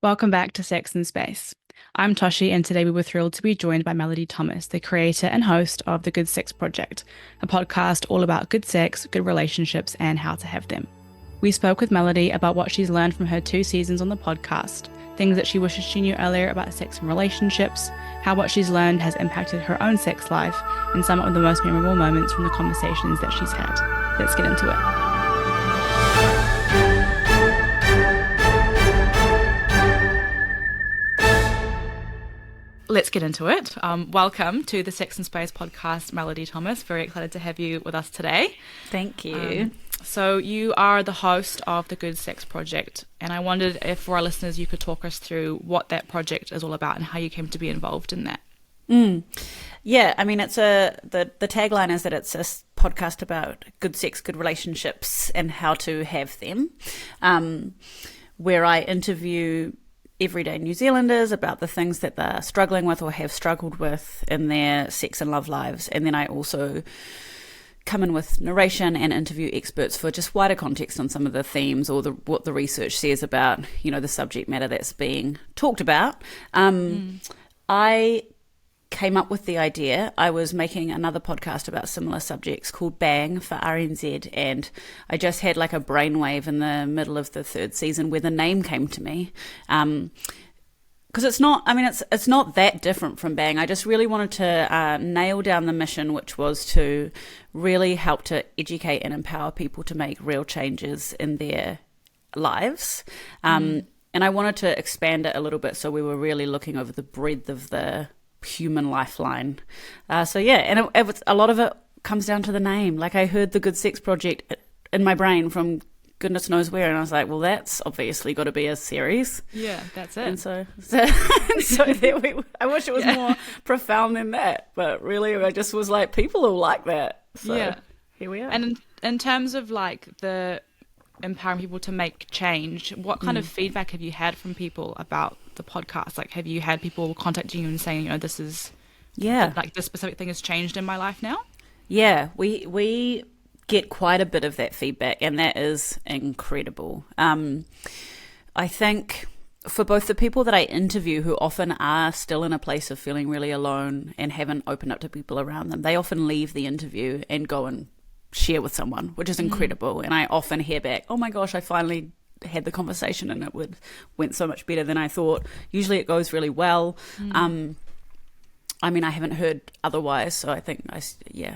Welcome back to Sex in Space. I'm Toshi, and today we were thrilled to be joined by Melody Thomas, the creator and host of the Good Sex Project, a podcast all about good sex, good relationships, and how to have them. We spoke with Melody about what she's learned from her 2 seasons on the podcast, things that she wishes she knew earlier about sex and relationships, how what she's learned has impacted her own sex life, and some of the most memorable moments from the conversations that she's had. Let's get into it. Let's get into it. Welcome to the Sex and Space podcast, Melody Thomas. Very excited to have you with us today. Thank you. So you are the host of the Good Sex Project, and I wondered if for our listeners you could talk us through what that project is all about and how you came to be involved in that. Yeah, I mean, the tagline is that it's a podcast about good sex, good relationships, and how to have them, where I interview everyday New Zealanders about the things that they're struggling with or have struggled with in their sex and love lives. And then I also come in with narration and interview experts for just wider context on some of the themes or what the research says about, the subject matter that's being talked about. I came up with the idea. I was making another podcast about similar subjects called Bang for RNZ, and I just had like a brainwave in the middle of the third season where the name came to me. Because it's not that different from Bang. I just really wanted to nail down the mission, which was to really help to educate and empower people to make real changes in their lives. And I wanted to expand it a little bit, so we were really looking over the breadth of the human lifeline. And it was, a lot of it comes down to the name. Like, I heard the Good Sex Project in my brain from goodness knows where, and I was like, well, that's obviously got to be a series. Yeah, that's it. And so I wish it was more profound than that, but really I just was like, people will like that. So here we are. And in terms of like the empowering people to make change, what kind of feedback have you had from people about the podcast? Like, have you had people contacting you and saying, this is like this specific thing has changed in my life now? Yeah, we get quite a bit of that feedback, and that is incredible. I think for both the people that I interview, who often are still in a place of feeling really alone and haven't opened up to people around them, they often leave the interview and go and share with someone, which is incredible. And I often hear back, oh my gosh, I finally had the conversation and it went so much better than I thought. Usually it goes really well. I mean, I haven't heard otherwise, so I think I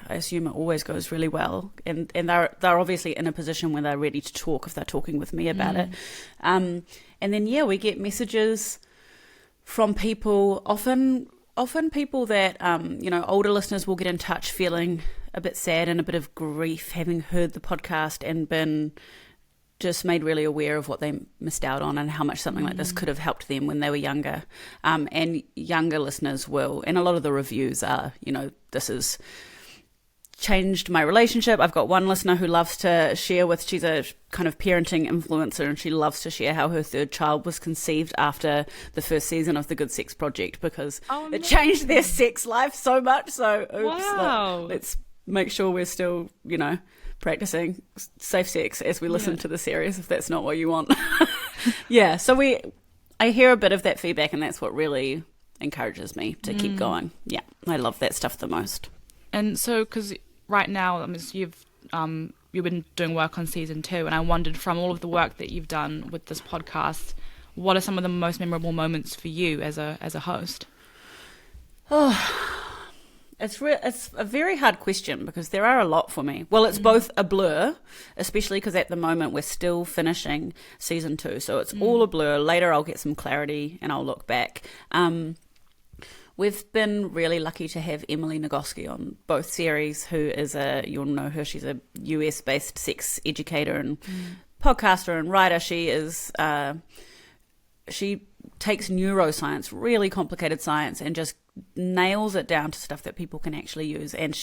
assume it always goes really well. And they're obviously in a position where they're ready to talk if they're talking with me about it. And then we get messages from people, often people that older listeners will get in touch feeling a bit sad and a bit of grief, having heard the podcast and been just made really aware of what they missed out on and how much something like this could have helped them when they were younger. And younger listeners will, and a lot of the reviews are, this has changed my relationship. I've got one listener who loves to share she's a kind of parenting influencer, and she loves to share how her third child was conceived after the first season of the Good Sex Project because it changed their sex life so much. So let's make sure we're still, practicing safe sex as we listen to the series, if that's not what you want. So I hear a bit of that feedback, and that's what really encourages me to keep going. Yeah, I love that stuff the most. And so, because right now, you've been doing work on season 2, and I wondered, from all of the work that you've done with this podcast, what are some of the most memorable moments for you as a host? It's a very hard question because there are a lot for me. Well, it's both a blur, especially because at the moment we're still finishing season 2. So it's all a blur. Later I'll get some clarity and I'll look back. We've been really lucky to have Emily Nagoski on both series, who is you'll know her, she's a US-based sex educator and podcaster and writer. She is... she takes neuroscience, really complicated science, and just nails it down to stuff that people can actually use. And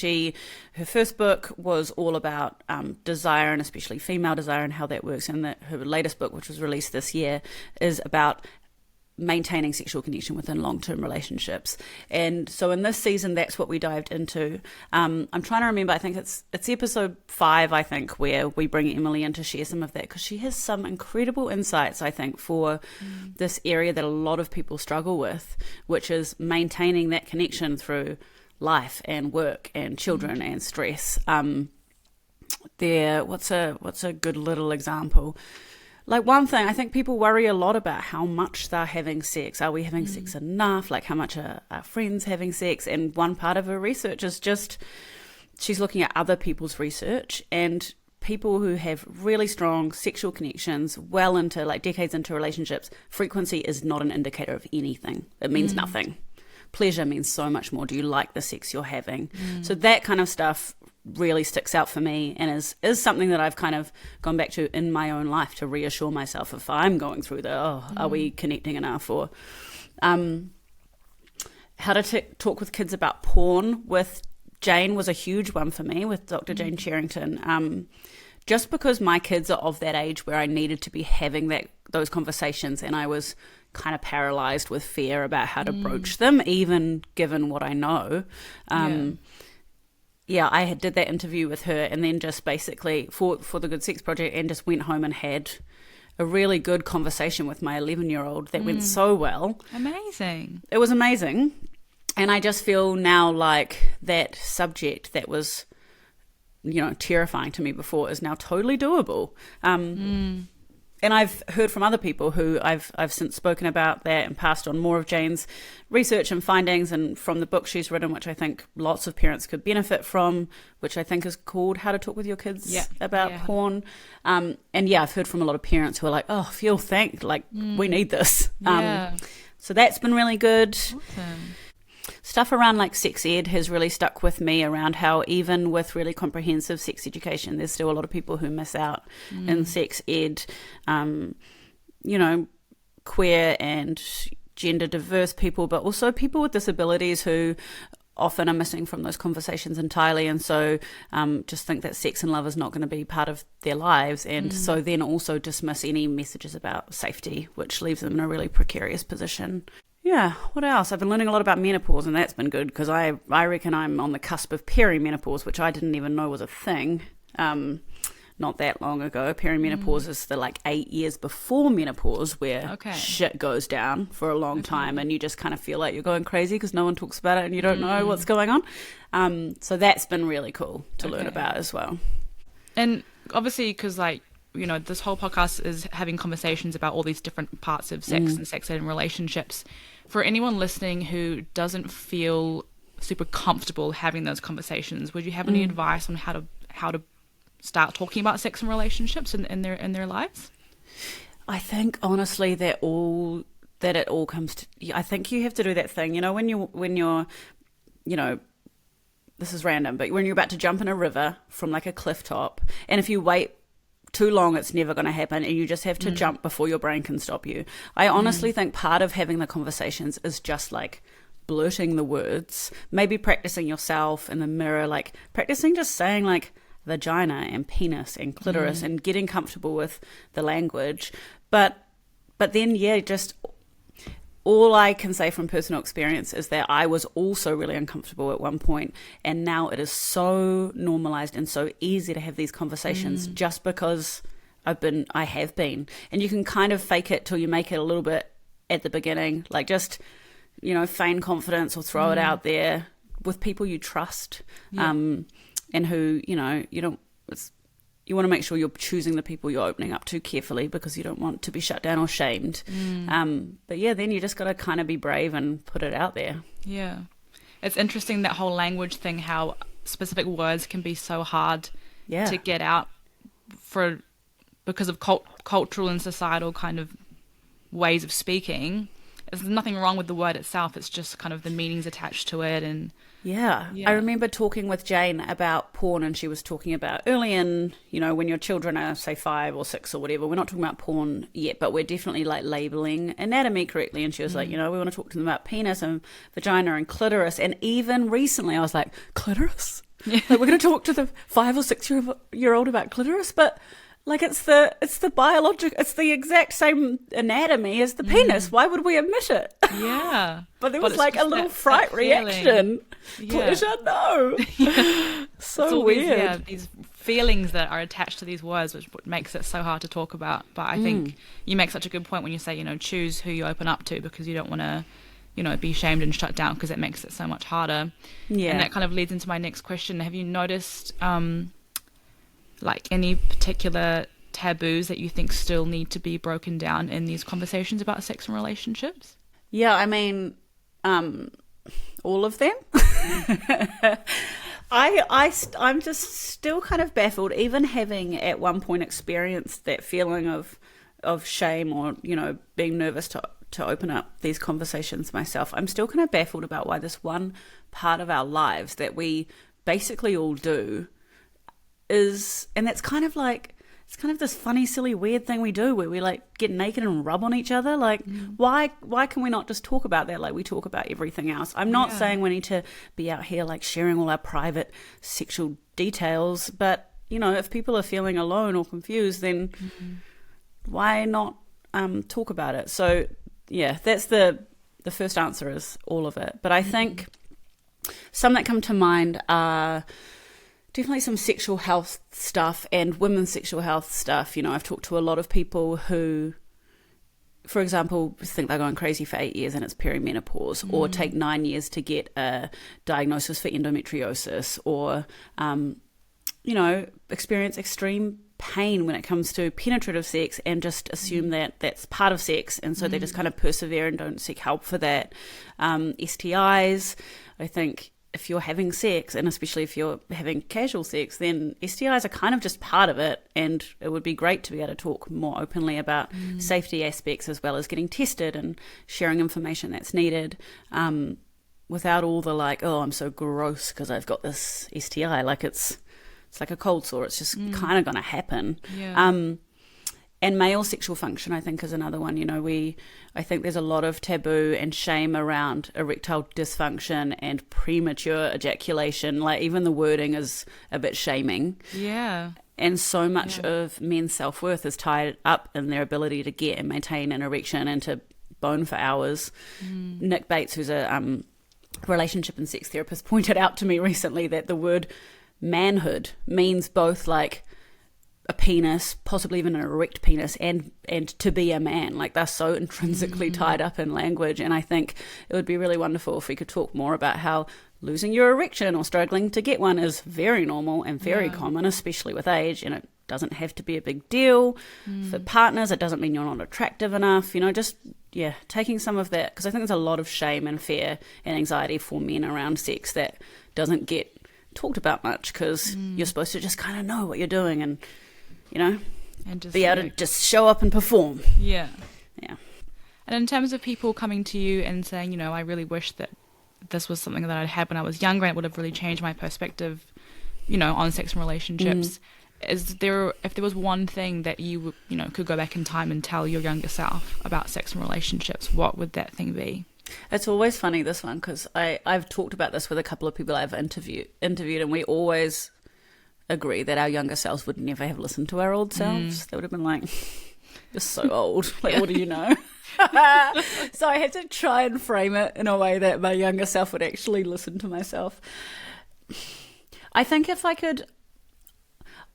her first book was all about desire, and especially female desire, and how that works. And her latest book, which was released this year, is about maintaining sexual connection within long-term relationships. And so in this season, that's what we dived into. I'm trying to remember, I think it's episode 5, I think, where we bring Emily in to share some of that, because she has some incredible insights, I think, for this area that a lot of people struggle with, which is maintaining that connection through life and work and children and stress. What's a good little example? Like, one thing, I think people worry a lot about how much they're having sex. Are we having sex enough? Like, how much are our friends having sex? And one part of her research is just, she's looking at other people's research, and people who have really strong sexual connections well into, like, decades into relationships, frequency is not an indicator of anything. It means nothing. Pleasure means so much more. Do you like the sex you're having? So that kind of stuff really sticks out for me, and is something that I've kind of gone back to in my own life to reassure myself if I'm going through are we connecting enough? Or how to talk with kids about porn with Jane was a huge one for me, with Dr. Jane Sherrington. Just because my kids are of that age where I needed to be having those conversations, and I was kind of paralyzed with fear about how to broach them, even given what I know. I did that interview with her, and then just basically for the Good Sex Project, and just went home and had a really good conversation with my 11-year-old that went so well. Amazing. It was amazing. And I just feel now like that subject that was, terrifying to me before is now totally doable. And I've heard from other people who I've since spoken about that and passed on more of Jane's research and findings, and from the book she's written, which I think lots of parents could benefit from, which I think is called How to Talk with Your Kids About Porn. And I've heard from a lot of parents who are like, oh, feel thanked, like we need this. So that's been really good. Awesome. Stuff around like sex ed has really stuck with me, around how even with really comprehensive sex education, there's still a lot of people who miss out in sex ed, queer and gender diverse people, but also people with disabilities who often are missing from those conversations entirely, and so just think that sex and love is not going to be part of their lives, and so then also dismiss any messages about safety, which leaves them in a really precarious position. Yeah, what else? I've been learning a lot about menopause, and that's been good, because I reckon I'm on the cusp of perimenopause, which I didn't even know was a thing not that long ago. Perimenopause is the 8 years before menopause, where shit goes down for a long time, and you just kind of feel like you're going crazy because no one talks about it and you don't know what's going on. So that's been really cool to learn about as well. And obviously, because this whole podcast is having conversations about all these different parts of sex and sex ed and relationships. For anyone listening who doesn't feel super comfortable having those conversations, would you have any advice on how to start talking about sex and relationships in their lives? I think honestly that it all comes to, I think you have to do that thing, when you're this is random, but when you're about to jump in a river from like a cliff top, and if you wait too long, it's never going to happen, and you just have to jump before your brain can stop you. I honestly think part of having the conversations is just like blurting the words, maybe practicing yourself in the mirror, like practicing just saying like vagina and penis and clitoris and getting comfortable with the language. But then, just all I can say from personal experience is that I was also really uncomfortable at one point, and now it is so normalized and so easy to have these conversations just because I have been. And you can kind of fake it till you make it a little bit at the beginning, like just, feign confidence or throw it out there with people you trust, and who, you want to make sure you're choosing the people you're opening up to carefully, because you don't want to be shut down or shamed. But then you just got to kind of be brave and put it out there. Yeah. It's interesting, that whole language thing, how specific words can be so hard to get out because of cultural and societal kind of ways of speaking. There's nothing wrong with the word itself. It's just kind of the meanings attached to it. And Yeah. I remember talking with Jane about porn, and she was talking about early in, when your children are, say, 5 or 6 or whatever, we're not talking about porn yet, but we're definitely like labeling anatomy correctly. And she was like, we want to talk to them about penis and vagina and clitoris. And even recently I was like, clitoris? Like, we're going to talk to the 5 or 6 year old about clitoris? But Like it's the biological, it's the exact same anatomy as the penis. Why would we admit it? Yeah. But there was it's like a just little that fright reaction. Yeah. Pleasure, no. So It's all weird. these feelings that are attached to these words, which makes it so hard to talk about. But I think you make such a good point when you say, choose who you open up to, because you don't want to, be shamed and shut down, because it makes it so much harder. Yeah. And that kind of leads into my next question. Have you noticed, like, any particular taboos that you think still need to be broken down in these conversations about sex and relationships? Yeah, I mean, all of them. I'm just still kind of baffled, even having at one point experienced that feeling of shame or, being nervous to open up these conversations myself. I'm still kind of baffled about why this one part of our lives that we basically all do and that's kind of like, it's kind of this funny, silly, weird thing we do where we like get naked and rub on each other. Like, why can we not just talk about that like we talk about everything else? I'm not saying we need to be out here like sharing all our private sexual details, but if people are feeling alone or confused, then why not talk about it? So yeah, that's the first answer is all of it. But I think some that come to mind are definitely some sexual health stuff and women's sexual health stuff. I've talked to a lot of people who, for example, think they're going crazy for 8 years and it's perimenopause, or take 9 years to get a diagnosis for endometriosis, or, experience extreme pain when it comes to penetrative sex and just assume that that's part of sex. And so they just kind of persevere and don't seek help for that. STIs, I think, if you're having sex, and especially if you're having casual sex, then STIs are kind of just part of it, and it would be great to be able to talk more openly about safety aspects as well as getting tested and sharing information that's needed, without all the like, oh, I'm so gross because I've got this STI. Like it's like a cold sore. It's just kind of going to happen. Yeah. And male sexual function, I think, is another one. I think there's a lot of taboo and shame around erectile dysfunction and premature ejaculation. Like even the wording is a bit shaming. Yeah. And so much of men's self-worth is tied up in their ability to get and maintain an erection and to bone for hours. Nick Bates, who's a relationship and sex therapist, pointed out to me recently that the word manhood means both like a penis, possibly even an erect penis, and to be a man. Like they're so intrinsically tied up in language. And I think it would be really wonderful if we could talk more about how losing your erection or struggling to get one is very normal and very common, especially with age. And it doesn't have to be a big deal for partners. It doesn't mean you're not attractive enough. Taking some of that, because I think there's a lot of shame and fear and anxiety for men around sex that doesn't get talked about much, because you're supposed to just kind of know what you're doing and and just be able to just show up and perform. Yeah. Yeah. And in terms of people coming to you and saying, I really wish that this was something that I'd had when I was younger, and it would have really changed my perspective, on sex and relationships. If there was one thing that you could go back in time and tell your younger self about sex and relationships, what would that thing be? It's always funny, this one, because I've talked about this with a couple of people I've interviewed, and we always agree that our younger selves would never have listened to our old selves. They would have been like, you're so old. Like, what do you know? So I had to try and frame it in a way that my younger self would actually listen to myself. I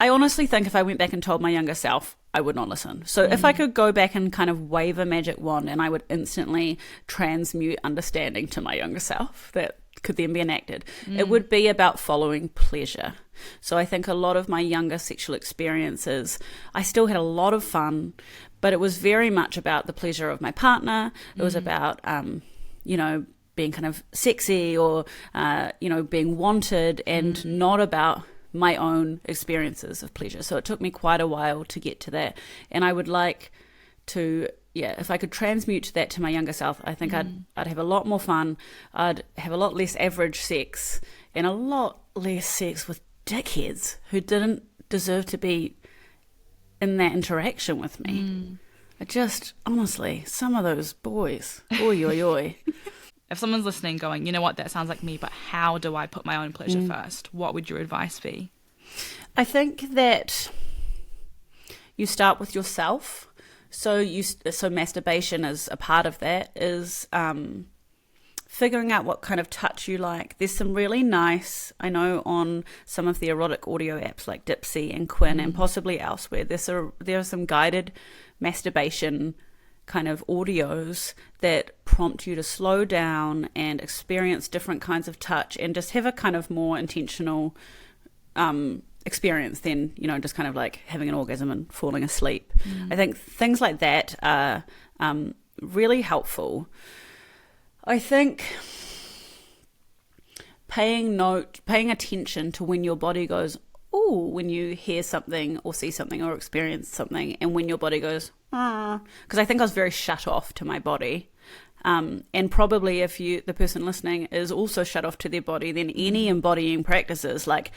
honestly think if I went back and told my younger self, I would not listen. So if I could go back and kind of wave a magic wand and I would instantly transmute understanding to my younger self that could then be enacted, it would be about following pleasure. So I think a lot of my younger sexual experiences, I still had a lot of fun, but it was very much about the pleasure of my partner. It was about, being kind of sexy or, being wanted, and not about my own experiences of pleasure. So it took me quite a while to get to that. And I would like to, if I could transmute that to my younger self, I think I'd have a lot more fun. I'd have a lot less average sex and a lot less sex with dickheads who didn't deserve to be in that interaction with me. I just, honestly, some of those boys, oi, oi, oi. If someone's listening going, you know what, that sounds like me, but how do I put my own pleasure first? What would your advice be? I think that you start with yourself. So masturbation is a part of that, is figuring out what kind of touch you like. There's some really nice, I know on some of the erotic audio apps like Dipsy and Quinn and possibly elsewhere, there are some guided masturbation kind of audios that prompt you to slow down and experience different kinds of touch and just have a kind of more intentional experience than, just kind of like having an orgasm and falling asleep. I think things like that are really helpful. I think paying attention to when your body goes, ooh, when you hear something or see something or experience something, and when your body goes, because I think I was very shut off to my body. And probably if the person listening is also shut off to their body, then any embodying practices like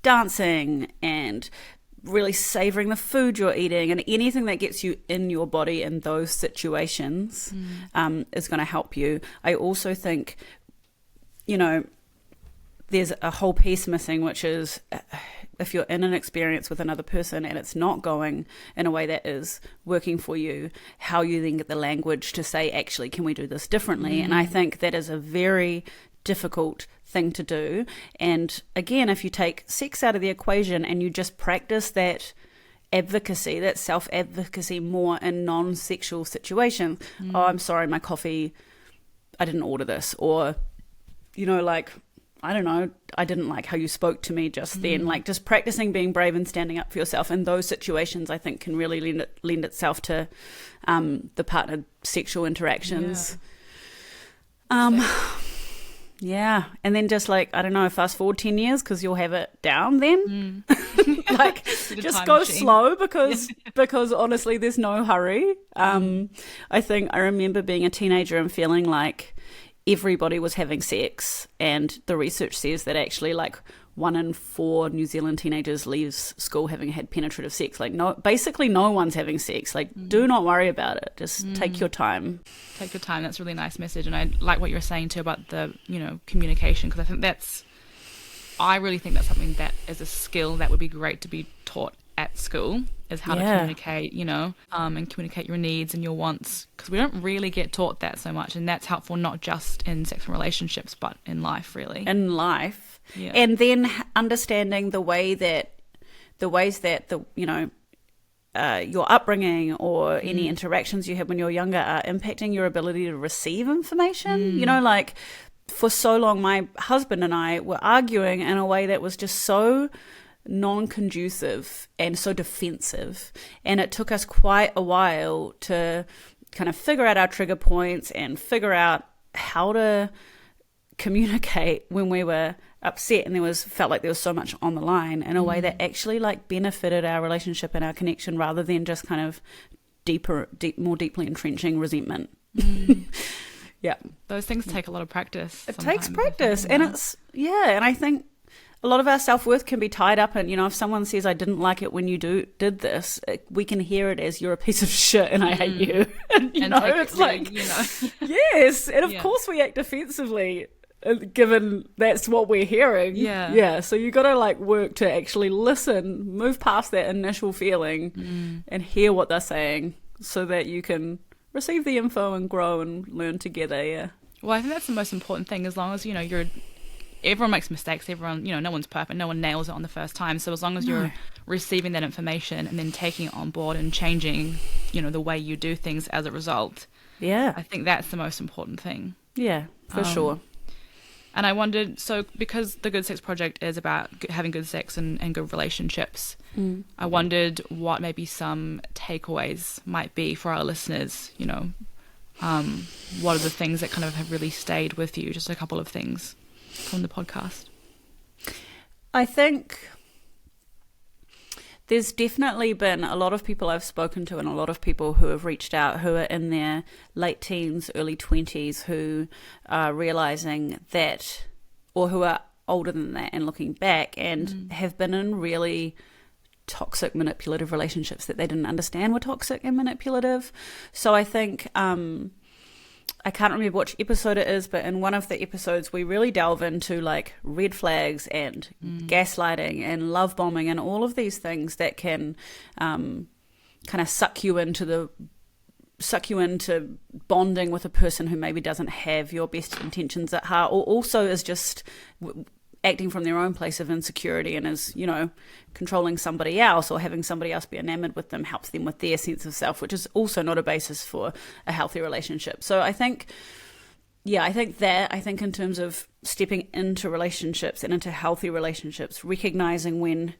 dancing and really savoring the food you're eating and anything that gets you in your body in those situations is going to help you. I also think, there's a whole piece missing, which is if you're in an experience with another person and it's not going in a way that is working for you, how you then get the language to say, actually, can we do this differently? And I think that is a very difficult thing to do. And again, if you take sex out of the equation and you just practice that advocacy, that self-advocacy more in non-sexual situations, oh, I'm sorry, my coffee, I didn't order this, or, I don't know, I didn't like how you spoke to me just then. Like just practicing being brave and standing up for yourself in those situations, I think can really lend itself to the partnered sexual interactions. Yeah. And then just like, I don't know, fast forward 10 years because you'll have it down then. Like just go machine. Slow because honestly, there's no hurry. I think I remember being a teenager and feeling like everybody was having sex, and the research says that actually like 1 in 4 New Zealand teenagers leaves school having had penetrative sex. Like basically no one's having sex. Like do not worry about it. Just take your time. Take your time. That's a really nice message. And I like what you were saying too about the, communication, because I really think that's something that is a skill that would be great to be taught at school, is how to communicate, and communicate your needs and your wants, because we don't really get taught that so much, and that's helpful not just in sex and relationships but in life, really. In life. Yeah. And then understanding the ways that your upbringing or any interactions you had when you were younger are impacting your ability to receive information. Like for so long my husband and I were arguing in a way that was just so non-conducive and so defensive, and it took us quite a while to kind of figure out our trigger points and figure out how to communicate when we were upset and felt like there was so much on the line in a way that actually like benefited our relationship and our connection, rather than just kind of more deeply entrenching resentment. Yeah, those things take a lot of practice. It takes practice, and and I think a lot of our self-worth can be tied up in, if someone says, I didn't like it when you did this, we can hear it as, you're a piece of shit and I hate you. And, it's like, yes. And of course we act defensively, given that's what we're hearing. Yeah. So you got to like work to actually listen, move past that initial feeling and hear what they're saying, so that you can receive the info and grow and learn together. Yeah. Well, I think that's the most important thing. As long as, everyone makes mistakes, everyone, no one's perfect, no one nails it on the first time. So as long as you're receiving that information and then taking it on board and changing, the way you do things as a result. Yeah. I think that's the most important thing. Yeah, for sure. And I wondered, so because the Good Sex Project is about having good sex and good relationships, I wondered what maybe some takeaways might be for our listeners, what are the things that kind of have really stayed with you? Just a couple of things from the podcast. I think there's definitely been a lot of people I've spoken to and a lot of people who have reached out who are in their late teens, early 20s, who are realizing that, or who are older than that and looking back and have been in really toxic, manipulative relationships that they didn't understand were toxic and manipulative. So I think I can't remember which episode it is, but in one of the episodes we really delve into like red flags and gaslighting and love bombing and all of these things that can kind of suck you into bonding with a person who maybe doesn't have your best intentions at heart, or also is just acting from their own place of insecurity and is, controlling somebody else or having somebody else be enamored with them helps them with their sense of self, which is also not a basis for a healthy relationship. So I think in terms of stepping into relationships and into healthy relationships, recognizing when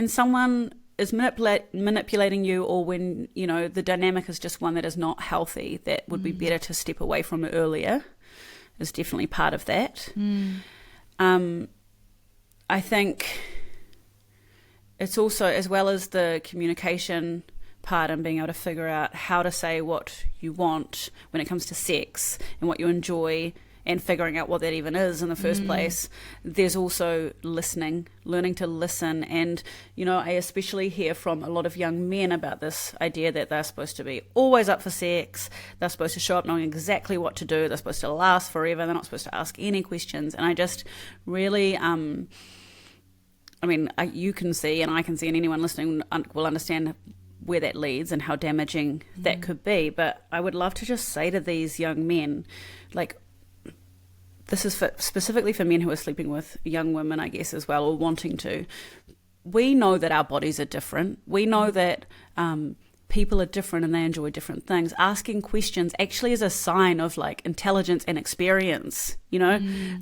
someone is manipulating you, or when, the dynamic is just one that is not healthy, that would be better to step away from earlier, is definitely part of that. I think it's also, as well as the communication part and being able to figure out how to say what you want when it comes to sex and what you enjoy, and figuring out what that even is in the first place, there's also learning to listen. And, I especially hear from a lot of young men about this idea that they're supposed to be always up for sex, they're supposed to show up knowing exactly what to do, they're supposed to last forever, they're not supposed to ask any questions. And I just really, you can see, and I can see, and anyone listening will understand where that leads and how damaging that could be. But I would love to just say to these young men, like, this is specifically for men who are sleeping with young women, I guess, as well, or wanting to. We know that our bodies are different. We know that people are different and they enjoy different things. Asking questions actually is a sign of like intelligence and experience.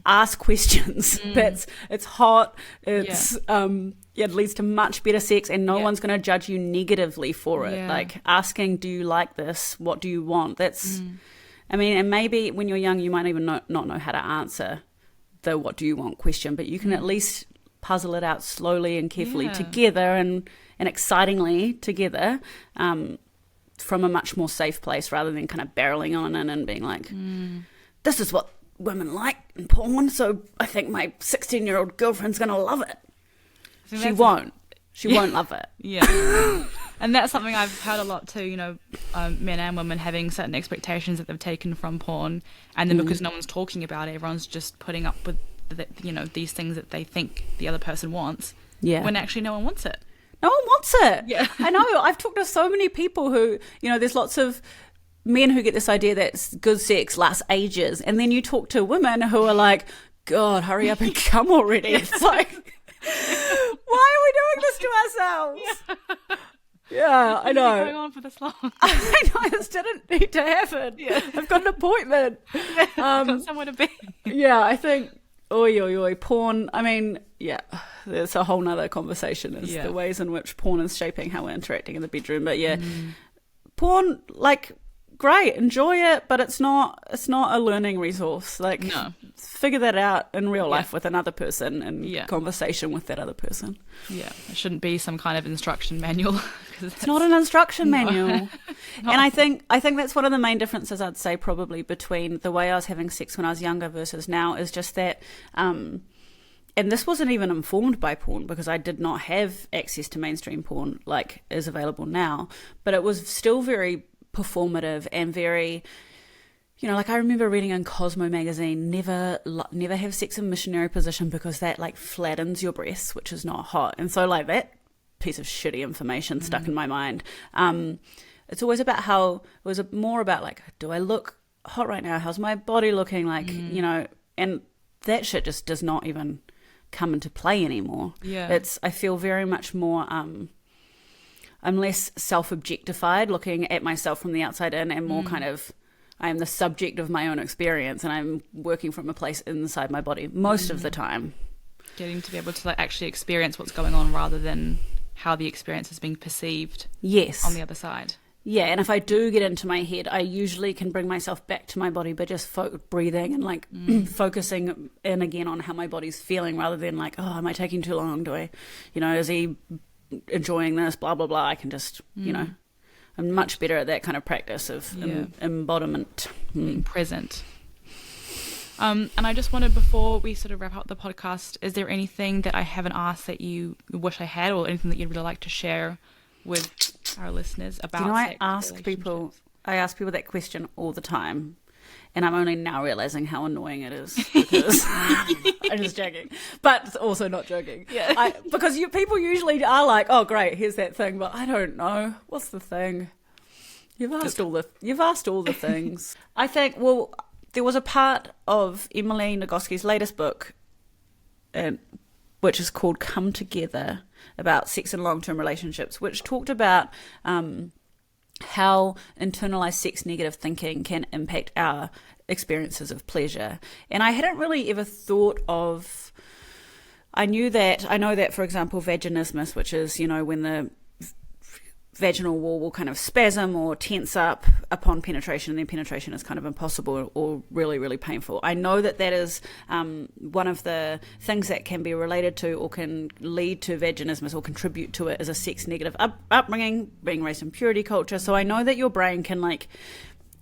Ask questions. It's hot. It's it leads to much better sex, and no one's going to judge you negatively for it. Like asking, do you like this? What do you want? That's and maybe when you're young, you might even not know how to answer the what do you want question, but you can at least puzzle it out slowly and carefully together and excitingly together, from a much more safe place, rather than kind of barreling on in and being like, this is what women like in porn, so I think my 16-year-old girlfriend's going to love it. She won't. She won't love it. Yeah. And that's something I've heard a lot too, men and women having certain expectations that they've taken from porn, and then because no one's talking about it, everyone's just putting up with these things that they think the other person wants, when actually no one wants it. No one wants it. Yeah. I know. I've talked to so many people who, there's lots of men who get this idea that good sex lasts ages, and then you talk to women who are like, God, hurry up and come already. It's like, why are we doing this to ourselves? Yeah, I know. Going on for this long. I know, this didn't need to happen. Yeah. I've got an appointment. Got somewhere to be. Yeah, I think, porn, there's a whole nother conversation, is the ways in which porn is shaping how we're interacting in the bedroom. But porn, like, great, enjoy it, but it's not a learning resource. Like, no. Figure that out in real life with another person, and conversation with that other person. Yeah, it shouldn't be some kind of instruction manual. It's not an instruction manual. And I think that's one of the main differences, I'd say, probably between the way I was having sex when I was younger versus now, is just that, and this wasn't even informed by porn, because I did not have access to mainstream porn like is available now, but it was still very performative and very, like, I remember reading in Cosmo magazine, never have sex in missionary position because that like flattens your breasts, which is not hot. And so like that piece of shitty information stuck in my mind. It's always about how, it was more about like, do I look hot right now? How's my body looking? Like, and that shit just does not even come into play anymore. Yeah. I feel very much more, I'm less self-objectified, looking at myself from the outside in, and more kind of, I am the subject of my own experience, and I'm working from a place inside my body most of the time. Getting to be able to like actually experience what's going on, rather than how the experience is being perceived on the other side. Yeah, and if I do get into my head, I usually can bring myself back to my body by just breathing and like focusing in again on how my body's feeling, rather than like, oh, am I taking too long? Do I, is he enjoying this, blah blah blah. I can just I'm much better at that kind of practice of embodiment, being present. And I just wanted, before we sort of wrap up the podcast, is there anything that I haven't asked that you wish I had, or anything that you'd really like to share with our listeners about sex? I ask people that question all the time, And I'm only now realizing how annoying it is because I'm just joking, but also not joking. Yeah. Because people usually are like, "Oh, great, here's that thing," but I don't know what's the thing. You've asked all the things. I think. Well, there was a part of Emily Nagoski's latest book, which is called "Come Together," about sex and long-term relationships, which talked about how internalized sex negative thinking can impact our experiences of pleasure. And I hadn't really ever thought of, I know that, for example, vaginismus, which is, when the vaginal wall will kind of spasm or tense up upon penetration, and then penetration is kind of impossible or really, really painful. I know that is one of the things that can be related to or can lead to vaginismus or contribute to it is a sex negative upbringing, being raised in purity culture. So I know that your brain can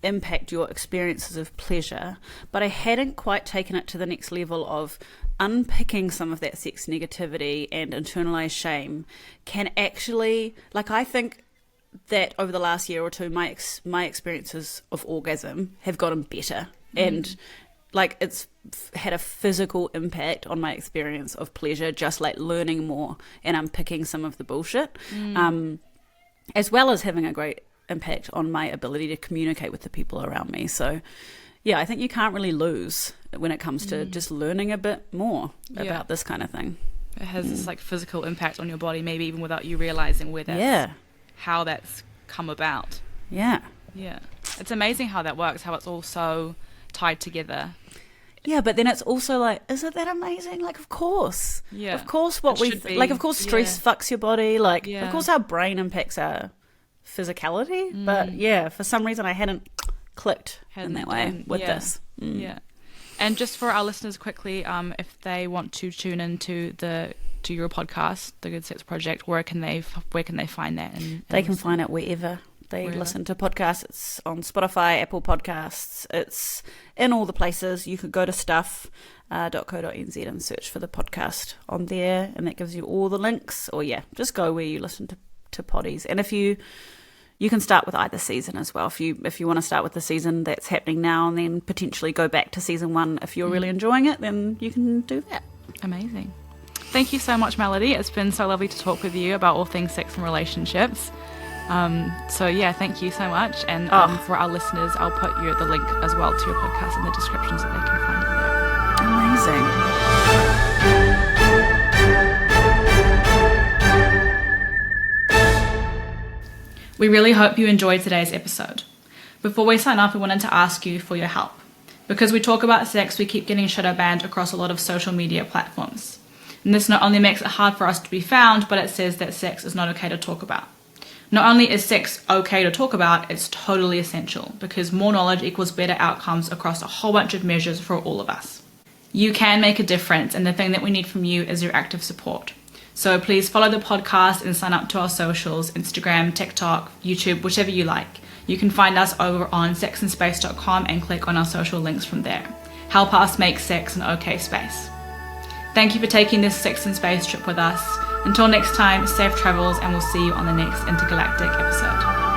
impact your experiences of pleasure, but I hadn't quite taken it to the next level of unpicking some of that sex negativity and internalized shame can actually, I think that over the last year or two, my experiences of orgasm have gotten better, and it's had a physical impact on my experience of pleasure, just learning more and unpicking some of the bullshit, as well as having a great impact on my ability to communicate with the people around me. So yeah, I think you can't really lose when it comes to just learning a bit more about this kind of thing. It has this physical impact on your body, maybe even without you realizing how that's come about. Yeah. Yeah. It's amazing how that works, how it's all so tied together. Yeah, but then it's also isn't that amazing? Of course. Yeah. Of course of course stress fucks your body. Of course our brain impacts our physicality. But for some reason I hadn't clicked in that way with this. Yeah. And just for our listeners quickly, if they want to tune into to your podcast, The Good Sex Project, where can they find that? They can find it wherever they listen to podcasts. It's on Spotify, Apple Podcasts. It's in all the places. You could go to stuff.co.nz and search for the podcast on there, and that gives you all the links. Or just go where you listen to poddies. And if you can start with either season as well. If you want to start with the season that's happening now and then potentially go back to season 1 if you're really enjoying it, then you can do that. Amazing. Thank you so much, Melody. It's been so lovely to talk with you about all things sex and relationships. Thank you so much. And for our listeners, I'll put the link as well to your podcast in the description so they can find it there. Amazing. We really hope you enjoyed today's episode. Before we sign off, we wanted to ask you for your help. Because we talk about sex, we keep getting shadow banned across a lot of social media platforms. And this not only makes it hard for us to be found, but it says that sex is not okay to talk about. Not only is sex okay to talk about, it's totally essential, because more knowledge equals better outcomes across a whole bunch of measures for all of us. You can make a difference, and the thing that we need from you is your active support. So please follow the podcast and sign up to our socials, Instagram, TikTok, YouTube, whichever you like. You can find us over on sexandspace.com and click on our social links from there. Help us make sex an okay space. Thank you for taking this Sex and Space trip with us. Until next time, safe travels, and we'll see you on the next intergalactic episode.